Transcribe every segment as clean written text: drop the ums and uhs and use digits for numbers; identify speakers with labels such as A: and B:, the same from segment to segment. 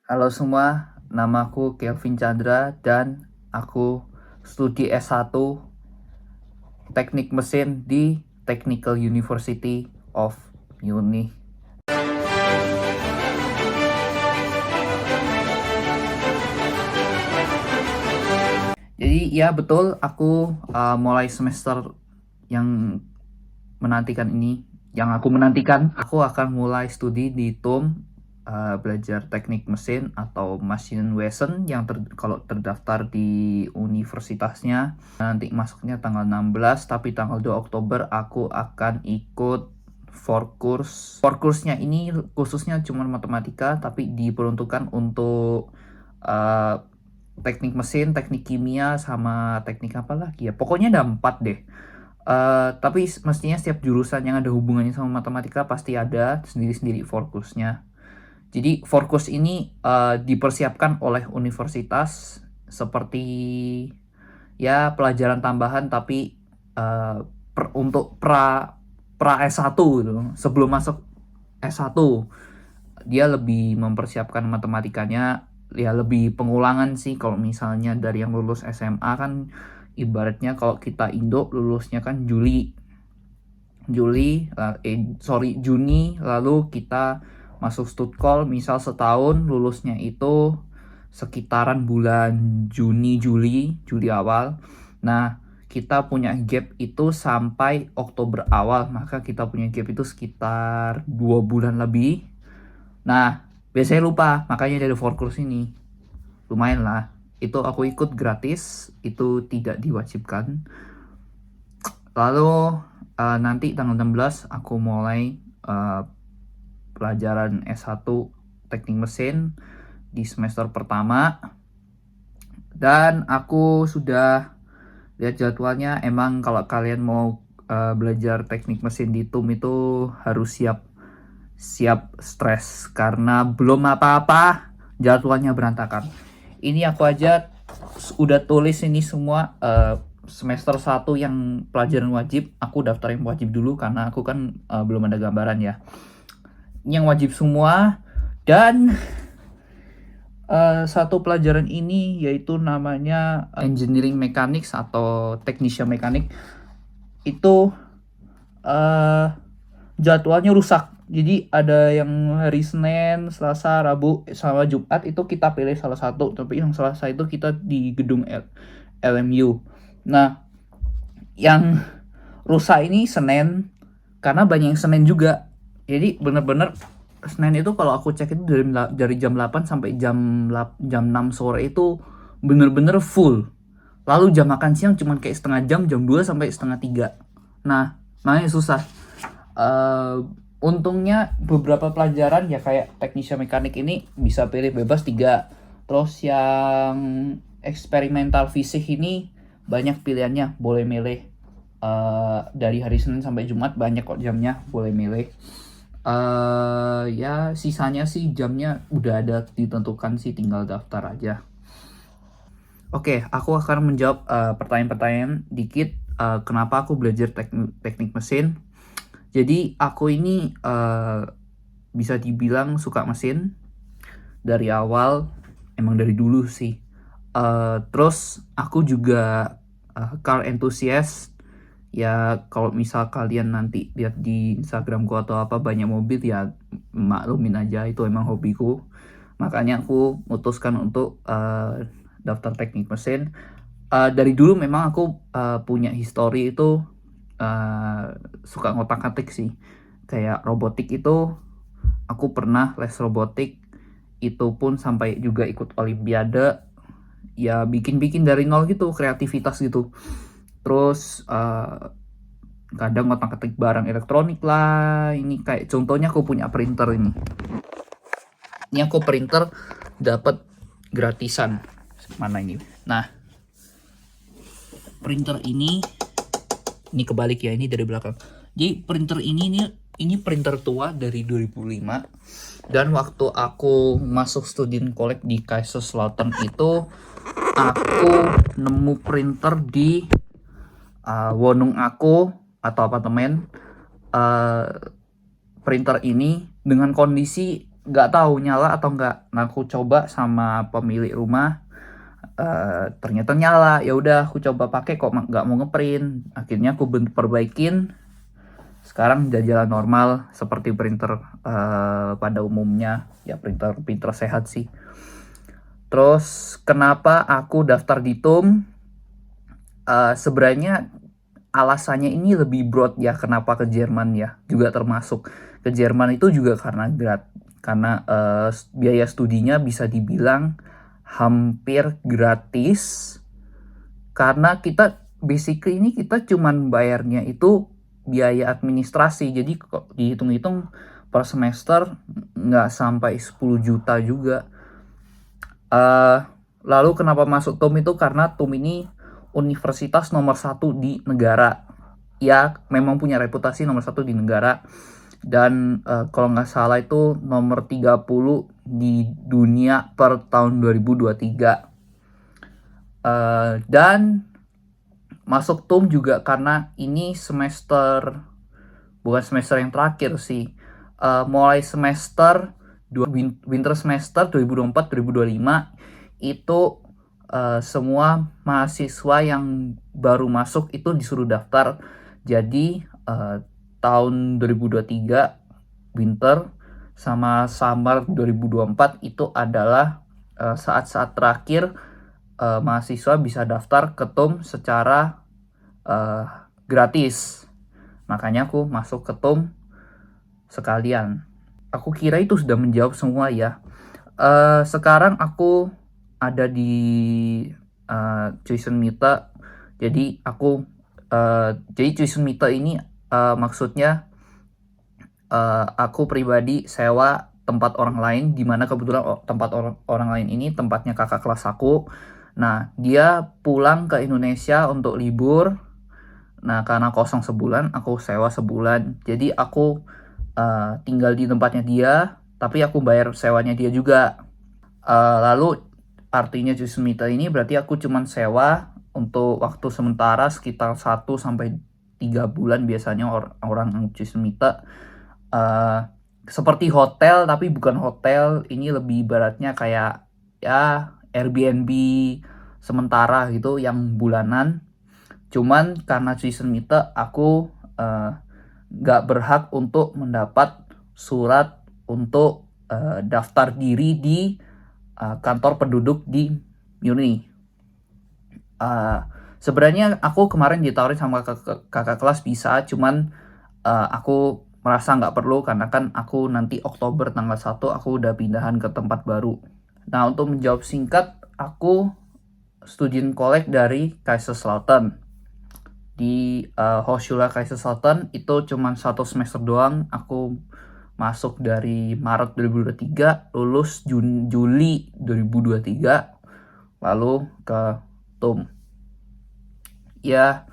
A: Halo semua, namaku Kelvin Chandra dan aku studi S1 Teknik Mesin di Technical University of Munich. Jadi ya betul, aku mulai semester yang menantikan ini, yang aku menantikan, aku akan mulai studi di TUM, belajar teknik mesin atau Maschinenwesen yang kalau terdaftar di universitasnya. Nanti masuknya tanggal 16, tapi tanggal 2 Oktober aku akan ikut Forkurs. Forkursnya ini khususnya cuma matematika, tapi diperuntukkan untuk uh, teknik mesin, teknik kimia, sama teknik apa lagi ya. Pokoknya ada 4 deh. Tapi mestinya setiap jurusan yang ada hubungannya sama matematika pasti ada sendiri-sendiri fokusnya. Jadi fokus ini dipersiapkan oleh universitas seperti ya pelajaran tambahan, tapi untuk pra S1 gitu. Sebelum masuk S1 dia lebih mempersiapkan matematikanya, ya lebih pengulangan sih. Kalau misalnya dari yang lulus SMA kan ibaratnya kalau kita Indo lulusnya kan Juni, lalu kita masuk Stutkol misal setahun, lulusnya itu sekitaran bulan Juli awal. Nah, kita punya gap itu sampai Oktober awal, maka kita punya gap itu sekitar 2 bulan lebih. Nah, biasanya lupa, makanya dari foreclose ini lumayan lah. Itu aku ikut gratis, itu tidak diwajibkan. Lalu nanti tanggal 16 aku mulai pelajaran S1 Teknik Mesin di semester pertama. Dan aku sudah lihat jadwalnya. Emang kalau kalian mau belajar teknik mesin di TUM itu harus siap stres karena belum apa-apa jadwalnya berantakan. Ini aku aja udah tulis ini semua. Semester 1 yang pelajaran wajib aku daftar yang wajib dulu karena aku kan belum ada gambaran ya. Ini yang wajib semua. Dan satu pelajaran ini yaitu namanya Engineering Mechanics atau Technician Mechanic. Itu jadwalnya rusak. Jadi ada yang hari Senin, Selasa, Rabu, sama Jumat itu kita pilih salah satu. Tapi yang Selasa itu kita di gedung LMU. Nah, yang rusak ini Senin karena banyak yang Senin juga. Jadi bener-bener Senin itu kalau aku cek itu dari jam 8 sampai jam 6 sore itu bener-bener full. Lalu jam makan siang cuma kayak setengah jam 2 sampai setengah 3. Nah, makanya susah. Untungnya beberapa pelajaran ya kayak teknisi mekanik ini bisa pilih bebas 3. Terus yang eksperimental fisik ini banyak pilihannya, boleh milih dari hari Senin sampai Jumat, banyak kok jamnya, boleh milih. Ya sisanya sih jamnya udah ada ditentukan sih, tinggal daftar aja. Oke, aku akan menjawab pertanyaan-pertanyaan dikit. Kenapa aku belajar teknik mesin? Jadi aku ini bisa dibilang suka mesin dari awal, emang dari dulu sih. Terus aku juga car enthusiast. Ya kalau misal kalian nanti lihat di Instagram gua atau apa banyak mobil, ya maklumin aja itu emang hobiku. Makanya aku memutuskan untuk daftar teknik mesin. Dari dulu memang aku punya histori itu suka ngotak-atik sih. Kayak robotik itu aku pernah les robotik, itu pun sampai juga ikut olimpiade. Ya bikin-bikin dari nol gitu, kreativitas gitu. Terus kadang ngotak-atik barang elektronik lah. Ini kayak contohnya aku punya printer ini. Ini aku printer dapat gratisan. Mana ini? Nah, printer ini kebalik ya, ini dari belakang. Jadi printer ini printer tua dari 2005. Dan waktu aku masuk student college di Kaiserslautern itu aku nemu printer di wonung aku atau apartemen. Printer ini dengan kondisi nggak tahu nyala atau nggak. Nah, aku coba sama pemilik rumah, ternyata nyala. Ya udah, aku coba pakai kok nggak mau ngeprint. Akhirnya aku perbaikin. Sekarang udah jalan normal seperti printer pada umumnya. Ya printer sehat sih. Terus kenapa aku daftar di TUM? Sebenarnya alasannya ini lebih broad ya, kenapa ke Jerman ya, juga termasuk ke Jerman itu juga karena biaya studinya bisa dibilang hampir gratis, karena kita basically ini kita cuman bayarnya itu biaya administrasi, jadi kok dihitung-hitung per semester nggak sampai 10 juta juga. Lalu kenapa masuk TUM itu karena TUM ini universitas nomor 1 di negara. Ya, memang punya reputasi nomor 1 di negara. Dan kalau nggak salah itu nomor 30 di dunia per tahun 2023. Dan masuk TUM juga karena ini bukan semester yang terakhir sih. Mulai winter semester 2024-2025 itu semua mahasiswa yang baru masuk itu disuruh daftar. Jadi tahun 2023 winter sama summer 2024 itu adalah saat-saat terakhir mahasiswa bisa daftar ke TUM secara gratis. Makanya aku masuk ke TUM sekalian. Aku kira itu sudah menjawab semua ya. Sekarang aku ada di Tuition Meter. Jadi Tuition Meter ini maksudnya aku pribadi sewa tempat orang lain, dimana kebetulan tempat orang lain ini tempatnya kakak kelas aku. Nah, dia pulang ke Indonesia untuk libur. Nah, karena kosong sebulan, aku sewa sebulan. Jadi aku tinggal di tempatnya dia, tapi aku bayar sewanya dia juga. Lalu artinya Tuition Meter ini berarti aku cuman sewa untuk waktu sementara sekitar 1-3 bulan biasanya orang Tuition Meter. Seperti hotel, tapi bukan hotel. Ini lebih ibaratnya kayak ya Airbnb sementara gitu yang bulanan. Cuman karena Tuition Meter aku nggak berhak untuk mendapat surat untuk daftar diri di kantor penduduk di Uni. Sebenarnya aku kemarin ditawarin sama kakak kelas bisa, cuman aku merasa nggak perlu karena kan aku nanti Oktober tanggal 1 aku udah pindahan ke tempat baru. Nah, untuk menjawab singkat, aku student collect dari Kaiserslautern. Di Hochschule Kaiserslautern itu cuma 1 semester doang. Aku masuk dari Maret 2023, lulus Juli 2023, lalu ke TUM. Ya,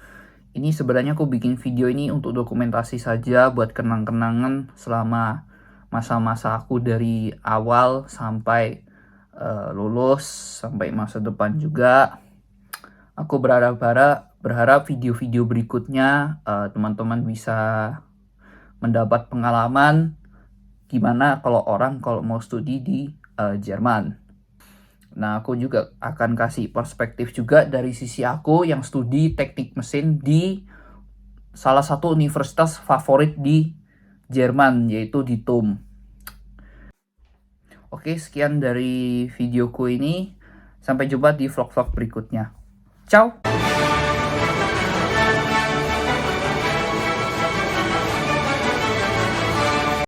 A: ini sebenarnya aku bikin video ini untuk dokumentasi saja buat kenang-kenangan selama masa-masa aku dari awal sampai lulus, sampai masa depan juga. Aku berharap video-video berikutnya teman-teman bisa mendapat pengalaman gimana kalau mau studi di Jerman. Nah, aku juga akan kasih perspektif juga dari sisi aku yang studi teknik mesin di salah satu universitas favorit di Jerman, yaitu di TUM. Oke, sekian dari videoku ini. Sampai jumpa di vlog-vlog berikutnya. Ciao!